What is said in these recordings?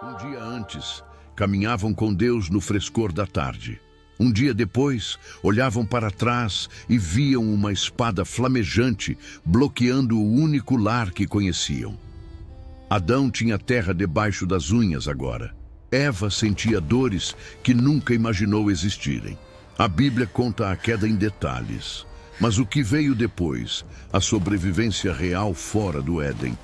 Um dia antes, caminhavam com Deus no frescor da tarde. Um dia depois, olhavam para trás e viam uma espada flamejante bloqueando o único lar que conheciam. Adão tinha terra debaixo das unhas agora. Eva sentia dores que nunca imaginou existirem. A Bíblia conta a queda em detalhes. Mas o que veio depois, a sobrevivência real fora do Éden,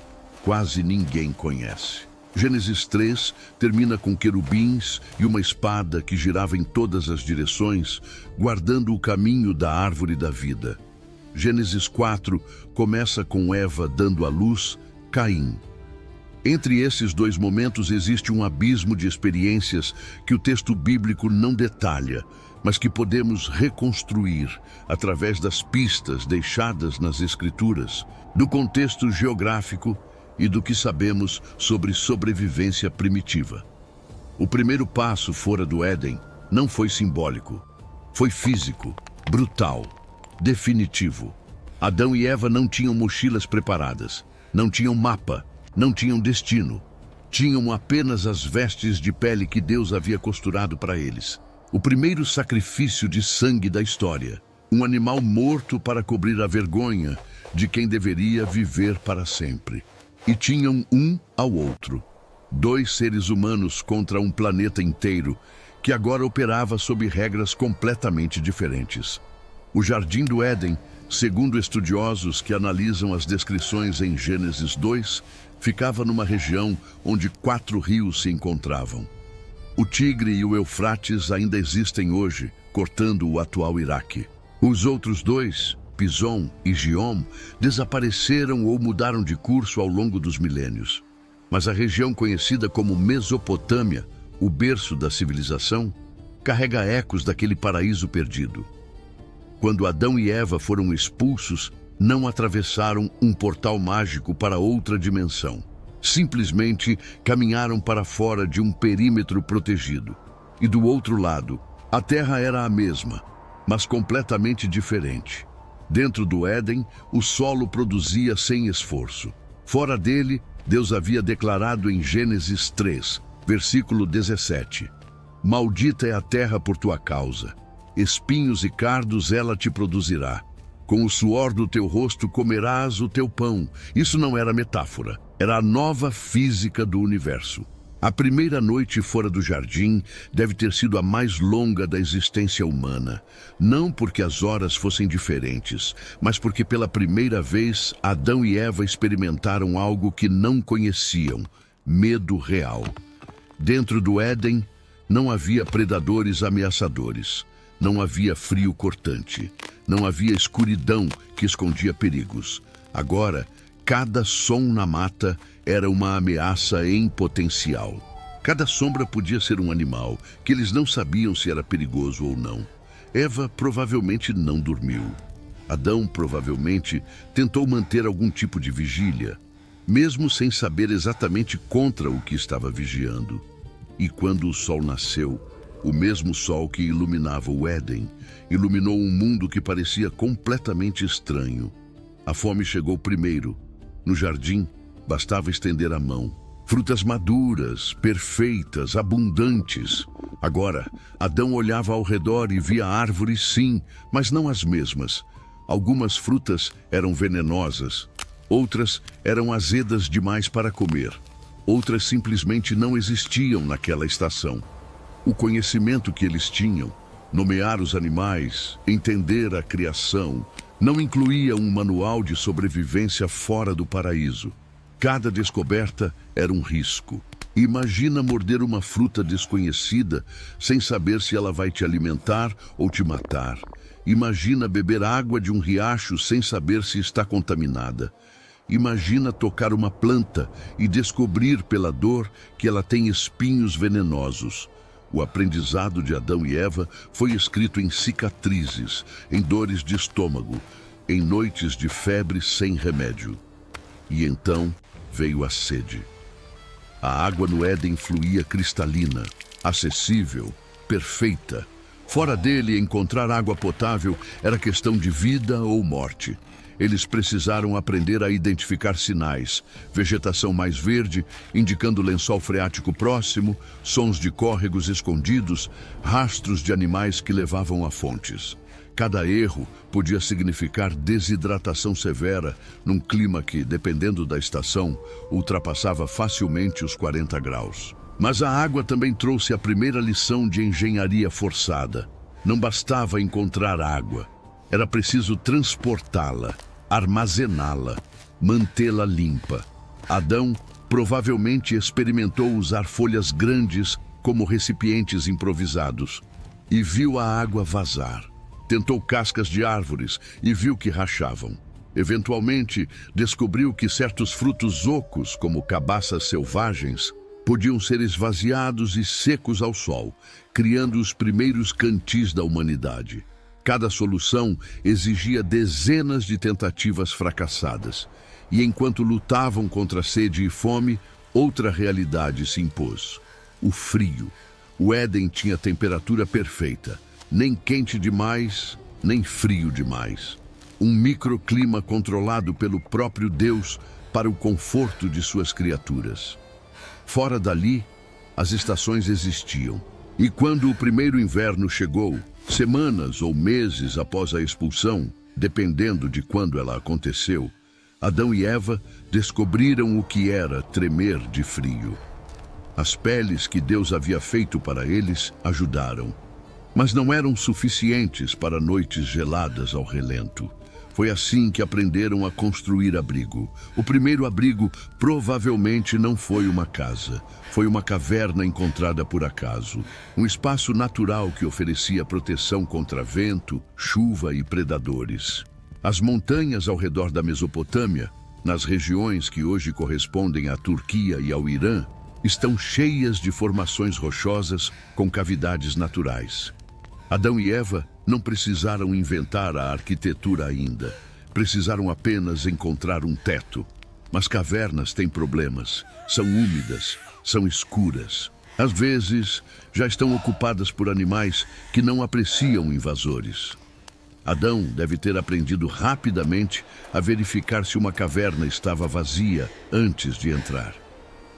quase ninguém conhece. Gênesis 3 termina com querubins e uma espada que girava em todas as direções, guardando o caminho da árvore da vida. Gênesis 4 começa com Eva dando à luz Caim. Entre esses dois momentos existe um abismo de experiências que o texto bíblico não detalha, mas que podemos reconstruir através das pistas deixadas nas Escrituras, do contexto geográfico e do que sabemos sobre sobrevivência primitiva. O primeiro passo fora do Éden não foi simbólico, foi físico, brutal, definitivo. Adão e Eva não tinham mochilas preparadas, não tinham mapa, não tinham destino. Tinham apenas as vestes de pele que Deus havia costurado para eles. O primeiro sacrifício de sangue da história. Um animal morto para cobrir a vergonha de quem deveria viver para sempre. E tinham um ao outro. Dois seres humanos contra um planeta inteiro que agora operava sob regras completamente diferentes. O Jardim do Éden, segundo estudiosos que analisam as descrições em Gênesis 2, ficava numa região onde 4 rios se encontravam. O Tigre e o Eufrates ainda existem hoje, cortando o atual Iraque. Os outros dois, Pison e Giom, desapareceram ou mudaram de curso ao longo dos milênios. Mas a região conhecida como Mesopotâmia, o berço da civilização, carrega ecos daquele paraíso perdido. Quando Adão e Eva foram expulsos, não atravessaram um portal mágico para outra dimensão. Simplesmente caminharam para fora de um perímetro protegido. E do outro lado, a terra era a mesma, mas completamente diferente. Dentro do Éden, o solo produzia sem esforço. Fora dele, Deus havia declarado em Gênesis 3, versículo 17: Maldita é a terra por tua causa. Espinhos e cardos ela te produzirá. Com o suor do teu rosto comerás o teu pão. Isso não era metáfora, era a nova física do universo. A primeira noite fora do jardim deve ter sido a mais longa da existência humana. Não porque as horas fossem diferentes, mas porque pela primeira vez Adão e Eva experimentaram algo que não conheciam: medo real. Dentro do Éden não havia predadores ameaçadores. Não havia frio cortante. Não havia escuridão que escondia perigos. Agora, cada som na mata era uma ameaça em potencial. Cada sombra podia ser um animal, que eles não sabiam se era perigoso ou não. Eva provavelmente não dormiu. Adão provavelmente tentou manter algum tipo de vigília, mesmo sem saber exatamente contra o que estava vigiando. E quando o sol nasceu, o mesmo sol que iluminava o Éden, iluminou um mundo que parecia completamente estranho. A fome chegou primeiro. No jardim, bastava estender a mão. Frutas maduras, perfeitas, abundantes. Agora, Adão olhava ao redor e via árvores, sim, mas não as mesmas. Algumas frutas eram venenosas, outras eram azedas demais para comer. Outras simplesmente não existiam naquela estação. O conhecimento que eles tinham, nomear os animais, entender a criação, não incluía um manual de sobrevivência fora do paraíso. Cada descoberta era um risco. Imagina morder uma fruta desconhecida sem saber se ela vai te alimentar ou te matar. Imagina beber água de um riacho sem saber se está contaminada. Imagina tocar uma planta e descobrir pela dor que ela tem espinhos venenosos. O aprendizado de Adão e Eva foi escrito em cicatrizes, em dores de estômago, em noites de febre sem remédio. E então veio a sede. A água no Éden fluía cristalina, acessível, perfeita. Fora dele, encontrar água potável era questão de vida ou morte. Eles precisaram aprender a identificar sinais, vegetação mais verde, indicando lençol freático próximo, sons de córregos escondidos, rastros de animais que levavam a fontes. Cada erro podia significar desidratação severa num clima que, dependendo da estação, ultrapassava facilmente os 40 graus. Mas a água também trouxe a primeira lição de engenharia forçada. Não bastava encontrar água. Era preciso transportá-la, armazená-la, mantê-la limpa. Adão provavelmente experimentou usar folhas grandes como recipientes improvisados e viu a água vazar. Tentou cascas de árvores e viu que rachavam. Eventualmente, descobriu que certos frutos ocos, como cabaças selvagens, podiam ser esvaziados e secos ao sol, criando os primeiros cantis da humanidade. Cada solução exigia dezenas de tentativas fracassadas. E enquanto lutavam contra sede e fome, outra realidade se impôs: o frio. O Éden tinha temperatura perfeita, nem quente demais, nem frio demais. Um microclima controlado pelo próprio Deus para o conforto de suas criaturas. Fora dali, as estações existiam. E quando o primeiro inverno chegou, semanas ou meses após a expulsão, dependendo de quando ela aconteceu, Adão e Eva descobriram o que era tremer de frio. As peles que Deus havia feito para eles ajudaram, mas não eram suficientes para noites geladas ao relento. Foi assim que aprenderam a construir abrigo. O primeiro abrigo provavelmente não foi uma casa. Foi uma caverna encontrada por acaso. Um espaço natural que oferecia proteção contra vento, chuva e predadores. As montanhas ao redor da Mesopotâmia, nas regiões que hoje correspondem à Turquia e ao Irã, estão cheias de formações rochosas com cavidades naturais. Adão e Eva não precisaram inventar a arquitetura ainda. Precisaram apenas encontrar um teto. Mas cavernas têm problemas. São úmidas, são escuras. Às vezes, já estão ocupadas por animais que não apreciam invasores. Adão deve ter aprendido rapidamente a verificar se uma caverna estava vazia antes de entrar.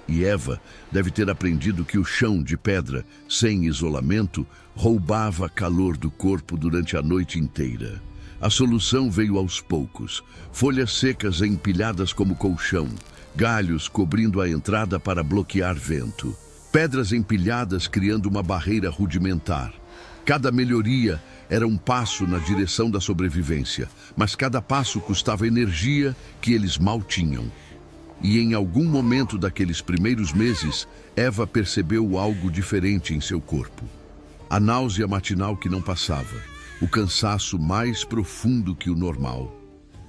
E Eva deve ter aprendido que o chão de pedra, sem isolamento, roubava calor do corpo durante a noite inteira. A solução veio aos poucos. Folhas secas empilhadas como colchão, galhos cobrindo a entrada para bloquear vento, pedras empilhadas criando uma barreira rudimentar. Cada melhoria era um passo na direção da sobrevivência, mas cada passo custava energia que eles mal tinham. E em algum momento daqueles primeiros meses, Eva percebeu algo diferente em seu corpo. A náusea matinal que não passava, o cansaço mais profundo que o normal,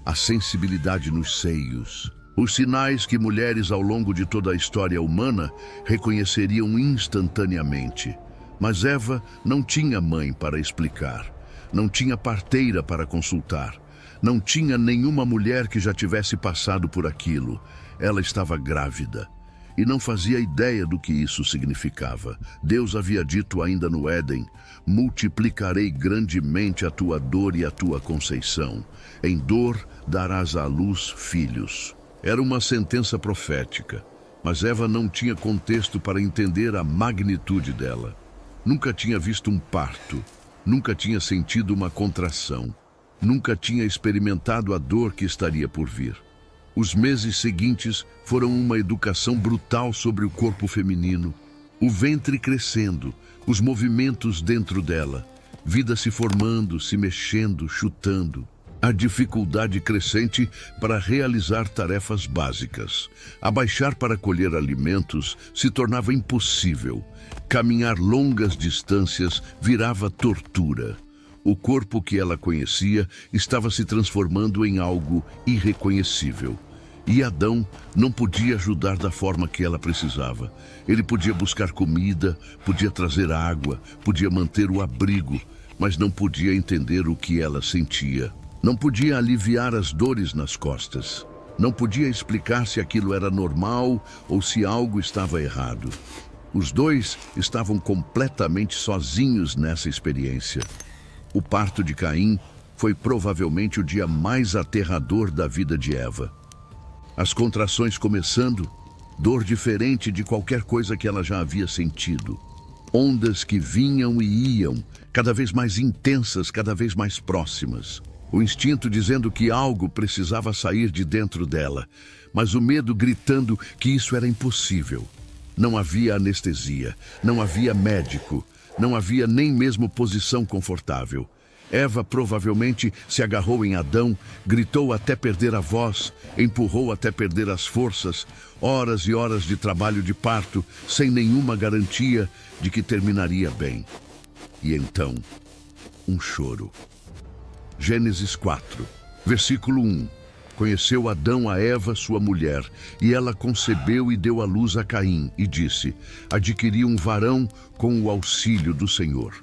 a sensibilidade nos seios, os sinais que mulheres ao longo de toda a história humana reconheceriam instantaneamente. Mas Eva não tinha mãe para explicar, não tinha parteira para consultar, não tinha nenhuma mulher que já tivesse passado por aquilo. Ela estava grávida e não fazia ideia do que isso significava. Deus havia dito ainda no Éden: multiplicarei grandemente a tua dor e a tua conceição. Em dor darás à luz filhos. Era uma sentença profética, mas Eva não tinha contexto para entender a magnitude dela. Nunca tinha visto um parto, nunca tinha sentido uma contração, nunca tinha experimentado a dor que estaria por vir. Os meses seguintes foram uma educação brutal sobre o corpo feminino. O ventre crescendo, os movimentos dentro dela, vida se formando, se mexendo, chutando. A dificuldade crescente para realizar tarefas básicas. Abaixar para colher alimentos se tornava impossível. Caminhar longas distâncias virava tortura. O corpo que ela conhecia estava se transformando em algo irreconhecível. E Adão não podia ajudar da forma que ela precisava. Ele podia buscar comida, podia trazer água, podia manter o abrigo, mas não podia entender o que ela sentia. Não podia aliviar as dores nas costas. Não podia explicar se aquilo era normal ou se algo estava errado. Os dois estavam completamente sozinhos nessa experiência. O parto de Caim foi provavelmente o dia mais aterrador da vida de Eva. As contrações começando, dor diferente de qualquer coisa que ela já havia sentido. Ondas que vinham e iam, cada vez mais intensas, cada vez mais próximas. O instinto dizendo que algo precisava sair de dentro dela, mas o medo gritando que isso era impossível. Não havia anestesia, não havia médico, não havia nem mesmo posição confortável. Eva provavelmente se agarrou em Adão, gritou até perder a voz, empurrou até perder as forças, horas e horas de trabalho de parto, sem nenhuma garantia de que terminaria bem. E então, um choro. Gênesis 4, versículo 1. Conheceu Adão a Eva, sua mulher, e ela concebeu e deu à luz a Caim, e disse: adquiri um varão com o auxílio do Senhor.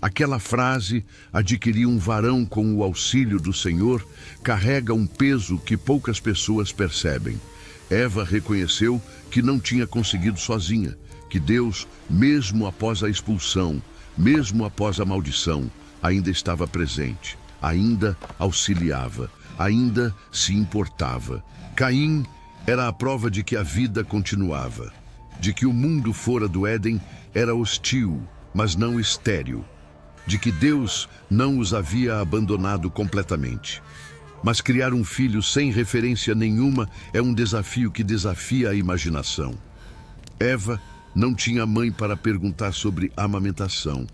Aquela frase, adquiri um varão com o auxílio do Senhor, carrega um peso que poucas pessoas percebem. Eva reconheceu que não tinha conseguido sozinha, que Deus, mesmo após a expulsão, mesmo após a maldição, ainda estava presente, ainda auxiliava, ainda se importava. Caim era a prova de que a vida continuava, de que o mundo fora do Éden era hostil, mas não estéril, de que Deus não os havia abandonado completamente. Mas criar um filho sem referência nenhuma é um desafio que desafia a imaginação. Eva não tinha mãe para perguntar sobre amamentação,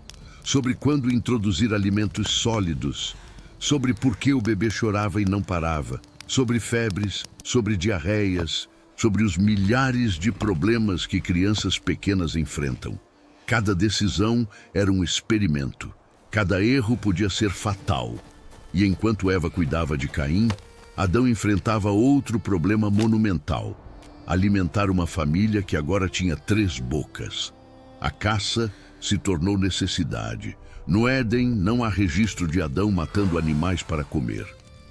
sobre quando introduzir alimentos sólidos, sobre por que o bebê chorava e não parava, sobre febres, sobre diarreias, sobre os milhares de problemas que crianças pequenas enfrentam. Cada decisão era um experimento. Cada erro podia ser fatal. E enquanto Eva cuidava de Caim, Adão enfrentava outro problema monumental: alimentar uma família que agora tinha 3 bocas. A caça se tornou necessidade. No Éden, não há registro de Adão matando animais para comer.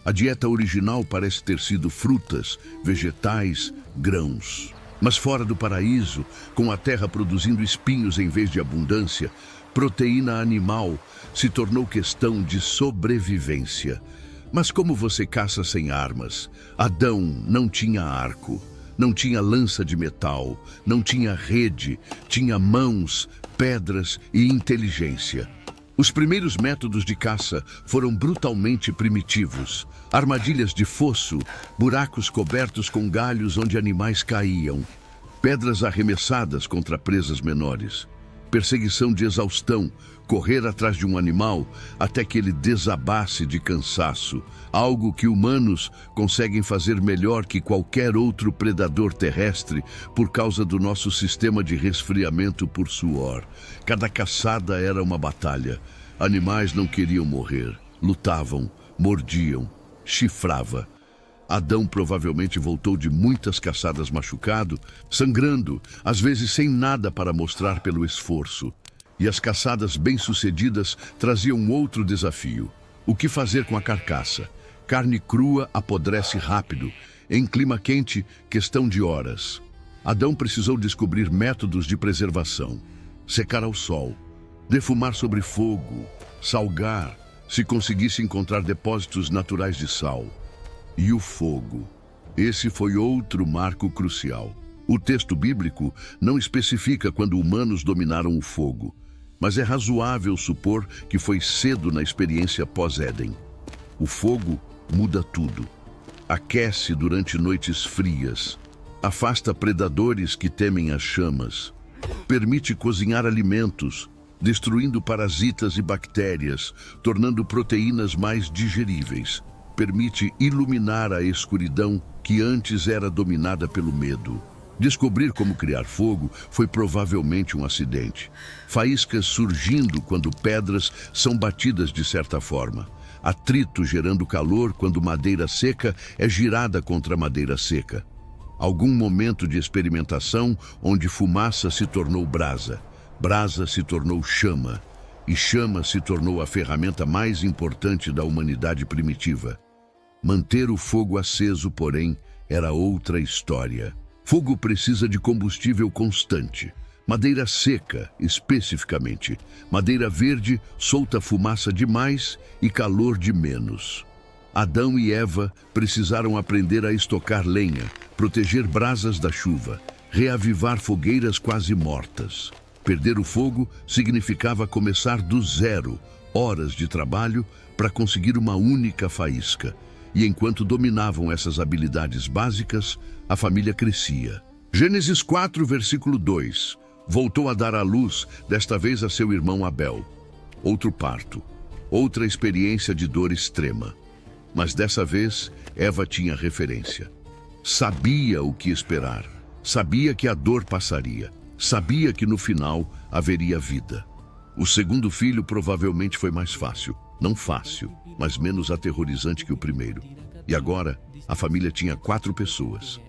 A dieta original parece ter sido frutas, vegetais, grãos. Mas fora do paraíso, com a terra produzindo espinhos em vez de abundância, proteína animal se tornou questão de sobrevivência. Mas como você caça sem armas? Adão não tinha arco, não tinha lança de metal, não tinha rede, tinha mãos, pedras e inteligência. Os primeiros métodos de caça foram brutalmente primitivos. Armadilhas de fosso, buracos cobertos com galhos onde animais caíam, pedras arremessadas contra presas menores, perseguição de exaustão, correr atrás de um animal até que ele desabasse de cansaço, algo que humanos conseguem fazer melhor que qualquer outro predador terrestre por causa do nosso sistema de resfriamento por suor. Cada caçada era uma batalha. Animais não queriam morrer, lutavam, mordiam, chifrava. Adão provavelmente voltou de muitas caçadas machucado, sangrando, às vezes sem nada para mostrar pelo esforço. E as caçadas bem-sucedidas traziam outro desafio: o que fazer com a carcaça? Carne crua apodrece rápido. Em clima quente, questão de horas. Adão precisou descobrir métodos de preservação: secar ao sol, defumar sobre fogo, salgar, se conseguisse encontrar depósitos naturais de sal. E o fogo. Esse foi outro marco crucial. O texto bíblico não especifica quando humanos dominaram o fogo, mas é razoável supor que foi cedo na experiência pós-Éden. O fogo muda tudo. Aquece durante noites frias, afasta predadores que temem as chamas, permite cozinhar alimentos, destruindo parasitas e bactérias, tornando proteínas mais digeríveis. Permite iluminar a escuridão que antes era dominada pelo medo. Descobrir como criar fogo foi provavelmente um acidente. Faíscas surgindo quando pedras são batidas de certa forma. Atrito gerando calor quando madeira seca é girada contra madeira seca. Algum momento de experimentação onde fumaça se tornou brasa, brasa se tornou chama, e chama se tornou a ferramenta mais importante da humanidade primitiva. Manter o fogo aceso, porém, era outra história. Fogo precisa de combustível constante. Madeira seca, especificamente. Madeira verde solta fumaça demais e calor de menos. Adão e Eva precisaram aprender a estocar lenha, proteger brasas da chuva, reavivar fogueiras quase mortas. Perder o fogo significava começar do zero, horas de trabalho para conseguir uma única faísca. E enquanto dominavam essas habilidades básicas, a família crescia. Gênesis 4, versículo 2. Voltou a dar à luz, desta vez a seu irmão Abel. Outro parto, outra experiência de dor extrema. Mas dessa vez, Eva tinha referência. Sabia o que esperar. Sabia que a dor passaria. Sabia que no final haveria vida. O segundo filho provavelmente foi mais fácil. Não fácil, mas menos aterrorizante que o primeiro. E agora, a família tinha 4 pessoas.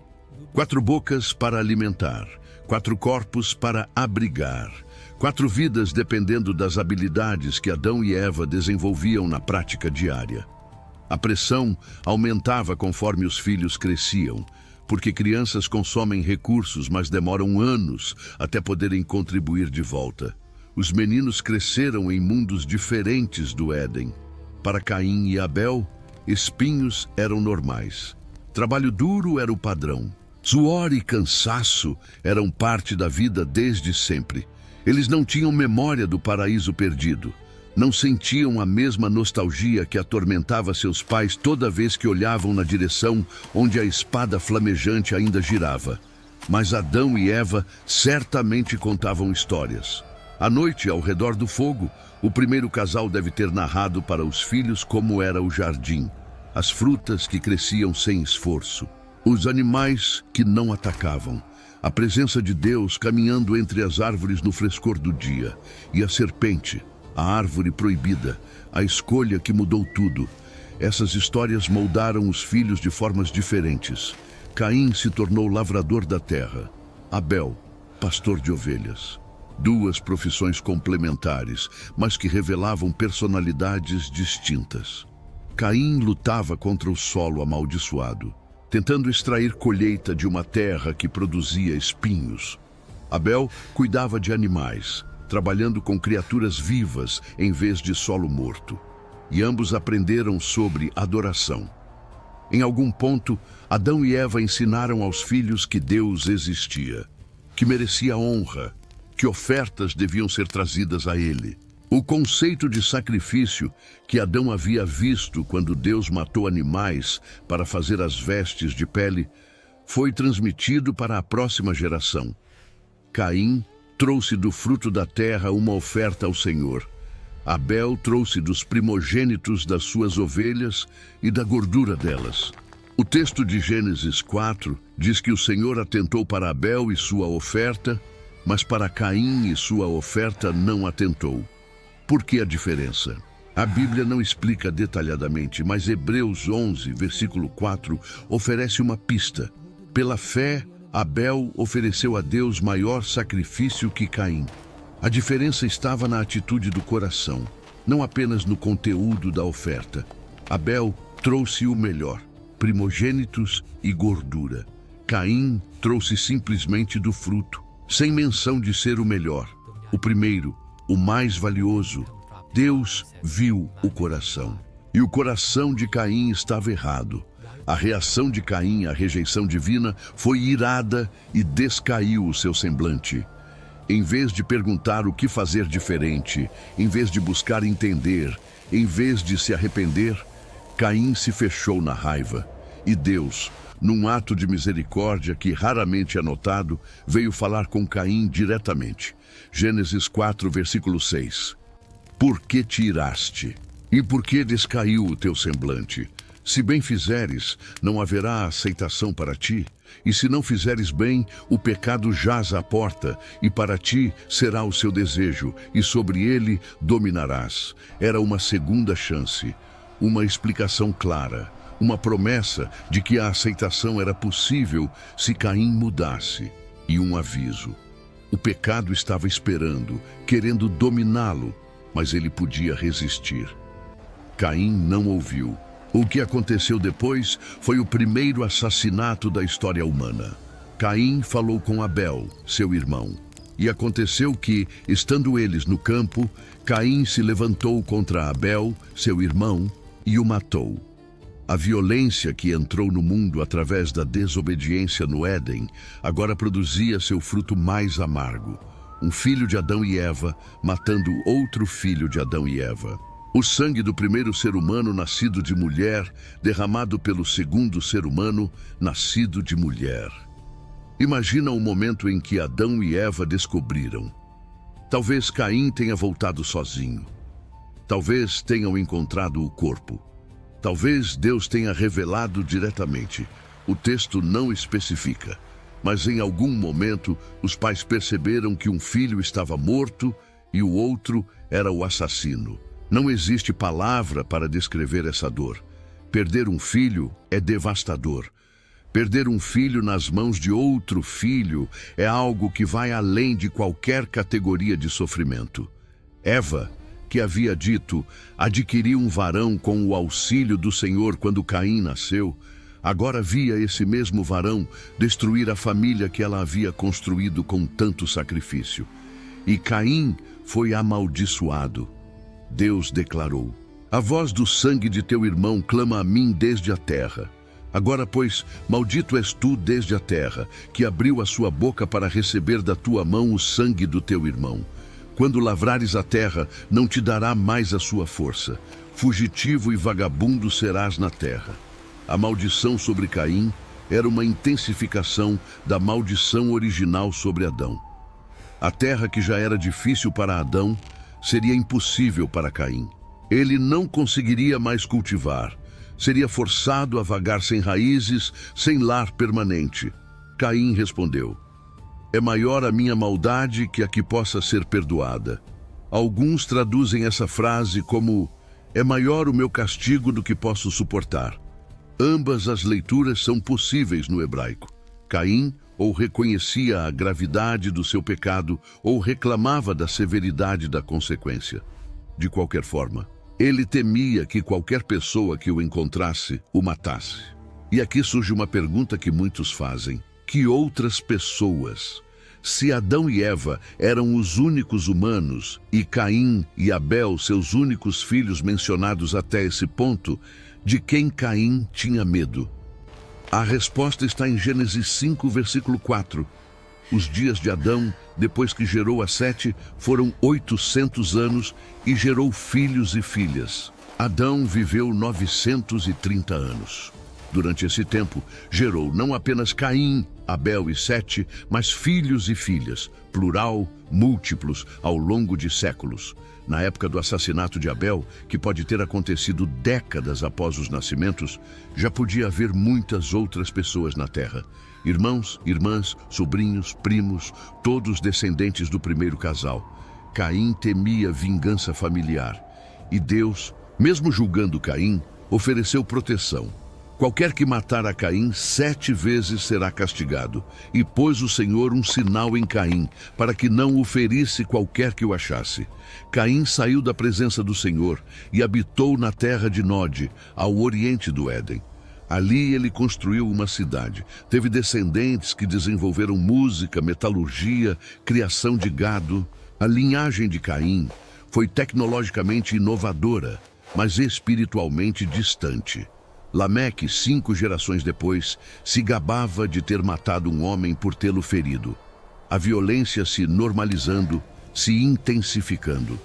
4 bocas para alimentar. 4 corpos para abrigar. 4 vidas dependendo das habilidades que Adão e Eva desenvolviam na prática diária. A pressão aumentava conforme os filhos cresciam, porque crianças consomem recursos, mas demoram anos até poderem contribuir de volta. Os meninos cresceram em mundos diferentes do Éden. Para Caim e Abel, espinhos eram normais. Trabalho duro era o padrão. Suor e cansaço eram parte da vida desde sempre. Eles não tinham memória do paraíso perdido. Não sentiam a mesma nostalgia que atormentava seus pais toda vez que olhavam na direção onde a espada flamejante ainda girava. Mas Adão e Eva certamente contavam histórias. À noite, ao redor do fogo, o primeiro casal deve ter narrado para os filhos como era o jardim, as frutas que cresciam sem esforço, os animais que não atacavam, a presença de Deus caminhando entre as árvores no frescor do dia, e a serpente, a árvore proibida, a escolha que mudou tudo. Essas histórias moldaram os filhos de formas diferentes. Caim se tornou lavrador da terra, Abel, pastor de ovelhas. 2 profissões complementares, mas que revelavam personalidades distintas. Caim lutava contra o solo amaldiçoado, tentando extrair colheita de uma terra que produzia espinhos. Abel cuidava de animais, trabalhando com criaturas vivas em vez de solo morto. E ambos aprenderam sobre adoração. Em algum ponto, Adão e Eva ensinaram aos filhos que Deus existia, que merecia honra, que ofertas deviam ser trazidas a ele. O conceito de sacrifício que Adão havia visto quando Deus matou animais para fazer as vestes de pele foi transmitido para a próxima geração. Caim trouxe do fruto da terra uma oferta ao Senhor. Abel trouxe dos primogênitos das suas ovelhas e da gordura delas. O texto de Gênesis 4 diz que o Senhor atentou para Abel e sua oferta, mas para Caim e sua oferta não atentou. Por que a diferença? A Bíblia não explica detalhadamente, mas Hebreus 11, versículo 4, oferece uma pista. Pela fé, Abel ofereceu a Deus maior sacrifício que Caim. A diferença estava na atitude do coração, não apenas no conteúdo da oferta. Abel trouxe o melhor, primogênitos e gordura. Caim trouxe simplesmente do fruto, sem menção de ser o melhor, o primeiro, o mais valioso. Deus viu o coração, e o coração de Caim estava errado. A reação de Caim à rejeição divina foi irada e descaiu o seu semblante. Em vez de perguntar o que fazer diferente, em vez de buscar entender, em vez de se arrepender, Caim se fechou na raiva. E Deus, num ato de misericórdia que raramente é notado, veio falar com Caim diretamente. Gênesis 4, versículo 6. Por que te iraste? E por que descaiu o teu semblante? Se bem fizeres, não haverá aceitação para ti. E se não fizeres bem, o pecado jaz à porta, e para ti será o seu desejo, e sobre ele dominarás. Era uma segunda chance, uma explicação clara, uma promessa de que a aceitação era possível se Caim mudasse, e um aviso. O pecado estava esperando, querendo dominá-lo, mas ele podia resistir. Caim não ouviu. O que aconteceu depois foi o primeiro assassinato da história humana. Caim falou com Abel, seu irmão. E aconteceu que, estando eles no campo, Caim se levantou contra Abel, seu irmão, e o matou. A violência que entrou no mundo através da desobediência no Éden agora produzia seu fruto mais amargo. Um filho de Adão e Eva matando outro filho de Adão e Eva. O sangue do primeiro ser humano nascido de mulher, derramado pelo segundo ser humano nascido de mulher. Imagina o momento em que Adão e Eva descobriram. Talvez Caim tenha voltado sozinho. Talvez tenham encontrado o corpo. Talvez Deus tenha revelado diretamente. O texto não especifica. Mas em algum momento, os pais perceberam que um filho estava morto e o outro era o assassino. Não existe palavra para descrever essa dor. Perder um filho é devastador. Perder um filho nas mãos de outro filho é algo que vai além de qualquer categoria de sofrimento. Eva, que havia dito, adquiriu um varão com o auxílio do Senhor quando Caim nasceu, agora via esse mesmo varão destruir a família que ela havia construído com tanto sacrifício. E Caim foi amaldiçoado. Deus declarou: "A voz do sangue de teu irmão clama a mim desde a terra. Agora, pois, maldito és tu desde a terra, que abriu a sua boca para receber da tua mão o sangue do teu irmão. Quando lavrares a terra, não te dará mais a sua força. Fugitivo e vagabundo serás na terra." A maldição sobre Caim era uma intensificação da maldição original sobre Adão. A terra que já era difícil para Adão seria impossível para Caim. Ele não conseguiria mais cultivar. Seria forçado a vagar sem raízes, sem lar permanente. Caim respondeu: "É maior a minha maldade que a que possa ser perdoada." Alguns traduzem essa frase como: "É maior o meu castigo do que posso suportar." Ambas as leituras são possíveis no hebraico. Caim ou reconhecia a gravidade do seu pecado ou reclamava da severidade da consequência. De qualquer forma, ele temia que qualquer pessoa que o encontrasse o matasse. E aqui surge uma pergunta que muitos fazem: que outras pessoas? Se Adão e Eva eram os únicos humanos e Caim e Abel seus únicos filhos mencionados até esse ponto, de quem Caim tinha medo? A resposta está em Gênesis 5, versículo 4. Os dias de Adão, depois que gerou a Sete, foram 800 anos e gerou filhos e filhas. Adão viveu 930 anos. Durante esse tempo, gerou não apenas Caim, Abel e Sete, mas filhos e filhas, plural, múltiplos, ao longo de séculos. Na época do assassinato de Abel, que pode ter acontecido décadas após os nascimentos, já podia haver muitas outras pessoas na terra. Irmãos, irmãs, sobrinhos, primos, todos descendentes do primeiro casal. Caim temia vingança familiar. E Deus, mesmo julgando Caim, ofereceu proteção. Qualquer que matar a Caim 7 vezes será castigado. E pôs o Senhor um sinal em Caim, para que não o ferisse qualquer que o achasse. Caim saiu da presença do Senhor e habitou na terra de Nod, ao oriente do Éden. Ali ele construiu uma cidade. Teve descendentes que desenvolveram música, metalurgia, criação de gado. A linhagem de Caim foi tecnologicamente inovadora, mas espiritualmente distante. Lameque, 5 gerações depois, se gabava de ter matado um homem por tê-lo ferido. A violência se normalizando, se intensificando.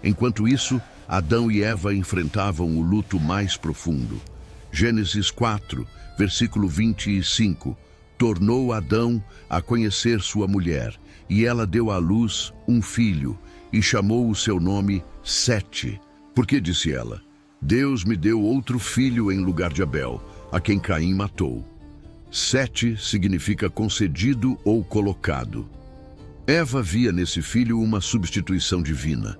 Enquanto isso, Adão e Eva enfrentavam o luto mais profundo. Gênesis 4, versículo 25. Tornou Adão a conhecer sua mulher, e ela deu à luz um filho, e chamou o seu nome Sete. Porque disse ela: Deus me deu outro filho em lugar de Abel, a quem Caim matou. Sete significa concedido ou colocado. Eva via nesse filho uma substituição divina.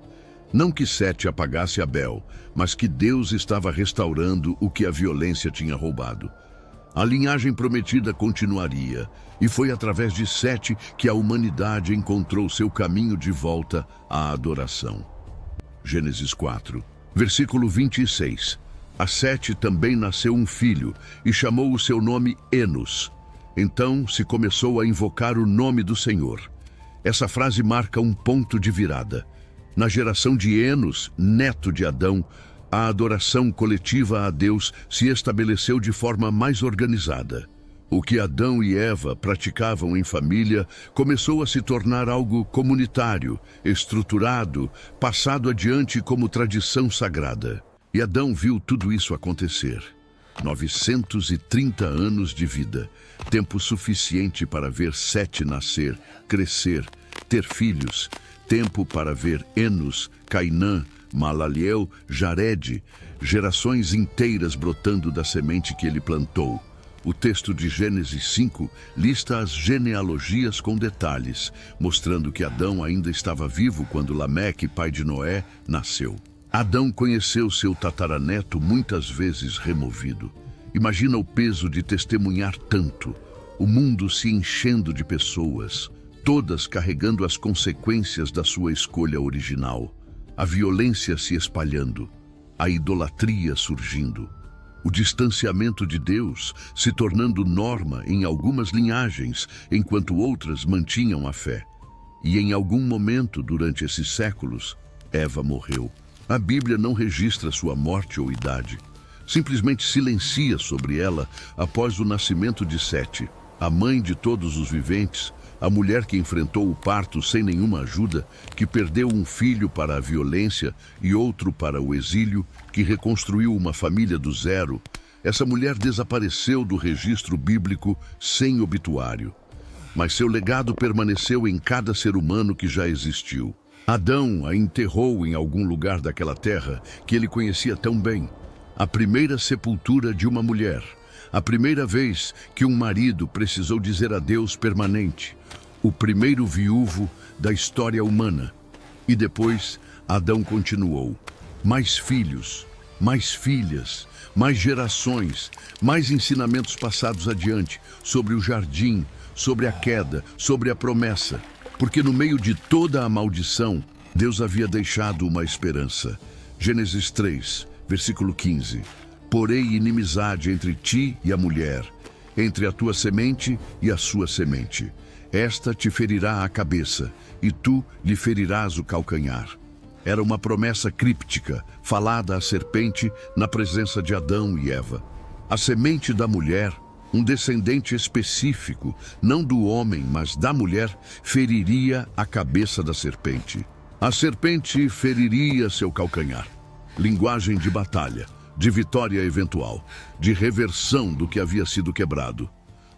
Não que Sete apagasse Abel, mas que Deus estava restaurando o que a violência tinha roubado. A linhagem prometida continuaria, e foi através de Sete que a humanidade encontrou seu caminho de volta à adoração. Gênesis 4. Versículo 26. A Sete também nasceu um filho, e chamou o seu nome Enos. Então se começou a invocar o nome do Senhor. Essa frase marca um ponto de virada. Na geração de Enos, neto de Adão, a adoração coletiva a Deus se estabeleceu de forma mais organizada. O que Adão e Eva praticavam em família começou a se tornar algo comunitário, estruturado, passado adiante como tradição sagrada. E Adão viu tudo isso acontecer. 930 anos de vida, tempo suficiente para ver Sete nascer, crescer, ter filhos, tempo para ver Enos, Cainã, Malaliel, Jared, gerações inteiras brotando da semente que ele plantou. O texto de Gênesis 5 lista as genealogias com detalhes, mostrando que Adão ainda estava vivo quando Lameque, pai de Noé, nasceu. Adão conheceu seu tataraneto muitas vezes removido. Imagina o peso de testemunhar tanto, o mundo se enchendo de pessoas, todas carregando as consequências da sua escolha original. A violência se espalhando, a idolatria surgindo. O distanciamento de Deus se tornando norma em algumas linhagens, enquanto outras mantinham a fé. E em algum momento durante esses séculos, Eva morreu. A Bíblia não registra sua morte ou idade. Simplesmente silencia sobre ela após o nascimento de Sete, a mãe de todos os viventes, a mulher que enfrentou o parto sem nenhuma ajuda, que perdeu um filho para a violência e outro para o exílio, que reconstruiu uma família do zero. Essa mulher desapareceu do registro bíblico sem obituário. Mas seu legado permaneceu em cada ser humano que já existiu. Adão a enterrou em algum lugar daquela terra que ele conhecia tão bem. A primeira sepultura de uma mulher. A primeira vez que um marido precisou dizer adeus permanente. O primeiro viúvo da história humana. E depois, Adão continuou. Mais filhos, mais filhas, mais gerações, mais ensinamentos passados adiante sobre o jardim, sobre a queda, sobre a promessa. Porque no meio de toda a maldição, Deus havia deixado uma esperança. Gênesis 3, versículo 15. Porei inimizade entre ti e a mulher, entre a tua semente e a sua semente. Esta te ferirá a cabeça, e tu lhe ferirás o calcanhar. Era uma promessa críptica, falada à serpente na presença de Adão e Eva. A semente da mulher, um descendente específico, não do homem, mas da mulher, feriria a cabeça da serpente. A serpente feriria seu calcanhar. Linguagem de batalha, de vitória eventual, de reversão do que havia sido quebrado.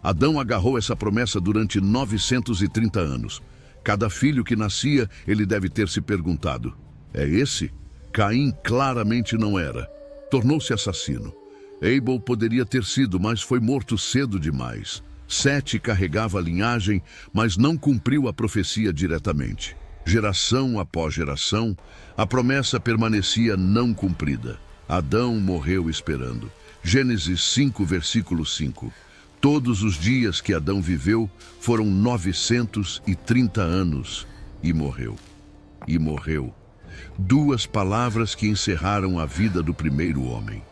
Adão agarrou essa promessa durante 930 anos. Cada filho que nascia, ele deve ter se perguntado: é esse? Caim claramente não era. Tornou-se assassino. Abel poderia ter sido, mas foi morto cedo demais. Sete carregava a linhagem, mas não cumpriu a profecia diretamente. Geração após geração, a promessa permanecia não cumprida. Adão morreu esperando. Gênesis 5, versículo 5. Todos os dias que Adão viveu foram 930 anos e morreu. E morreu. Duas palavras que encerraram a vida do primeiro homem.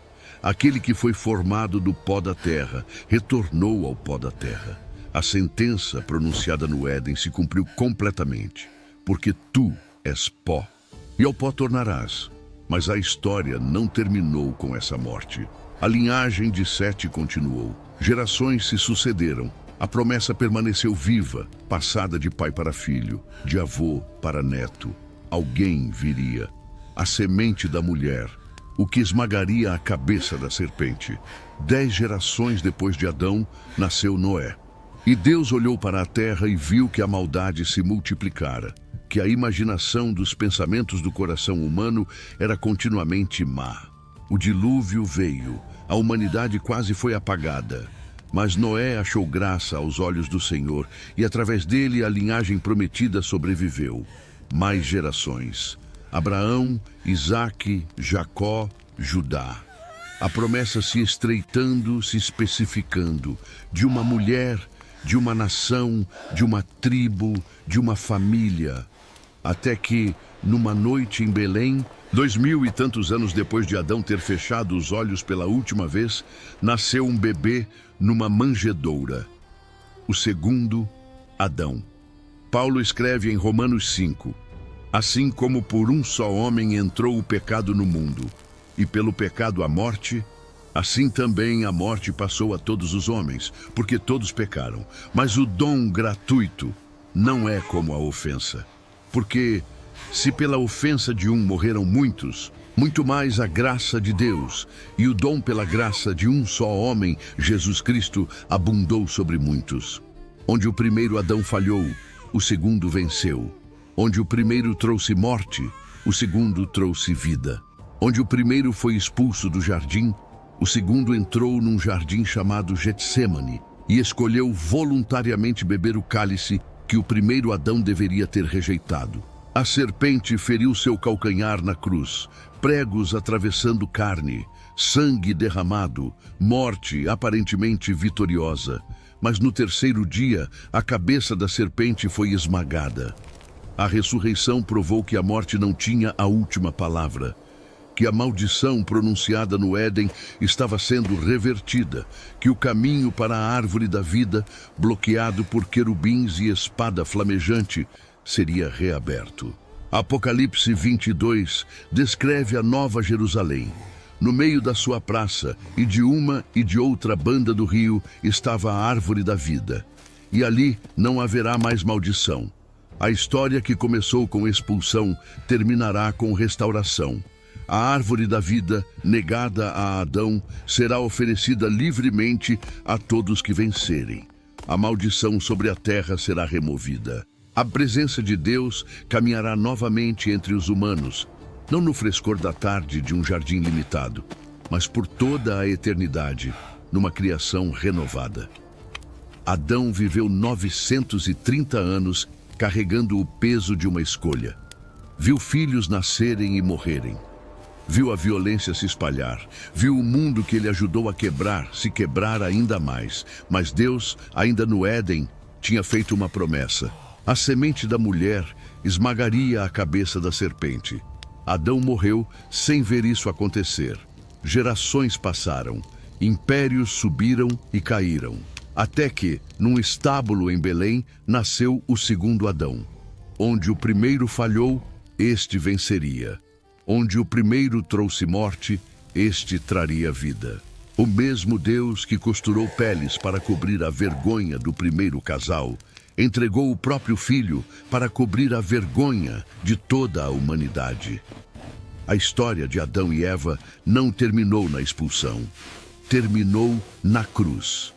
Aquele que foi formado do pó da terra, retornou ao pó da terra. A sentença pronunciada no Éden se cumpriu completamente. Porque tu és pó, e ao pó tornarás. Mas a história não terminou com essa morte. A linhagem de Sete continuou. Gerações se sucederam. A promessa permaneceu viva, passada de pai para filho, de avô para neto. Alguém viria. A semente da mulher, o que esmagaria a cabeça da serpente. 10 gerações depois de Adão, nasceu Noé. E Deus olhou para a terra e viu que a maldade se multiplicara, que a imaginação dos pensamentos do coração humano era continuamente má. O dilúvio veio, a humanidade quase foi apagada. Mas Noé achou graça aos olhos do Senhor, e através dele a linhagem prometida sobreviveu. Mais gerações. Abraão, Isaque, Jacó, Judá. A promessa se estreitando, se especificando, de uma mulher, de uma nação, de uma tribo, de uma família. Até que, numa noite em Belém, 2000 e tantos anos depois de Adão ter fechado os olhos pela última vez, nasceu um bebê numa manjedoura. O segundo, Adão. Paulo escreve em Romanos 5: assim como por um só homem entrou o pecado no mundo, e pelo pecado a morte, assim também a morte passou a todos os homens, porque todos pecaram. Mas o dom gratuito não é como a ofensa. Porque, se pela ofensa de um morreram muitos, muito mais a graça de Deus e o dom pela graça de um só homem, Jesus Cristo, abundou sobre muitos. Onde o primeiro Adão falhou, o segundo venceu. Onde o primeiro trouxe morte, o segundo trouxe vida. Onde o primeiro foi expulso do jardim, o segundo entrou num jardim chamado Getsêmani e escolheu voluntariamente beber o cálice que o primeiro Adão deveria ter rejeitado. A serpente feriu seu calcanhar na cruz, pregos atravessando carne, sangue derramado, morte aparentemente vitoriosa. Mas no terceiro dia, a cabeça da serpente foi esmagada. A ressurreição provou que a morte não tinha a última palavra, que a maldição pronunciada no Éden estava sendo revertida, que o caminho para a árvore da vida, bloqueado por querubins e espada flamejante, seria reaberto. Apocalipse 22 descreve a Nova Jerusalém. No meio da sua praça, e de uma e de outra banda do rio, estava a árvore da vida. E ali não haverá mais maldição. A história que começou com expulsão terminará com restauração. A árvore da vida, negada a Adão, será oferecida livremente a todos que vencerem. A maldição sobre a terra será removida. A presença de Deus caminhará novamente entre os humanos, não no frescor da tarde de um jardim limitado, mas por toda a eternidade, numa criação renovada. Adão viveu 930 anos carregando o peso de uma escolha. Viu filhos nascerem e morrerem. Viu a violência se espalhar. Viu o mundo que ele ajudou a quebrar se quebrar ainda mais. Mas Deus, ainda no Éden, tinha feito uma promessa. A semente da mulher esmagaria a cabeça da serpente. Adão morreu sem ver isso acontecer. Gerações passaram, impérios subiram e caíram. Até que, num estábulo em Belém, nasceu o segundo Adão. Onde o primeiro falhou, este venceria. Onde o primeiro trouxe morte, este traria vida. O mesmo Deus que costurou peles para cobrir a vergonha do primeiro casal, entregou o próprio Filho para cobrir a vergonha de toda a humanidade. A história de Adão e Eva não terminou na expulsão, terminou na cruz.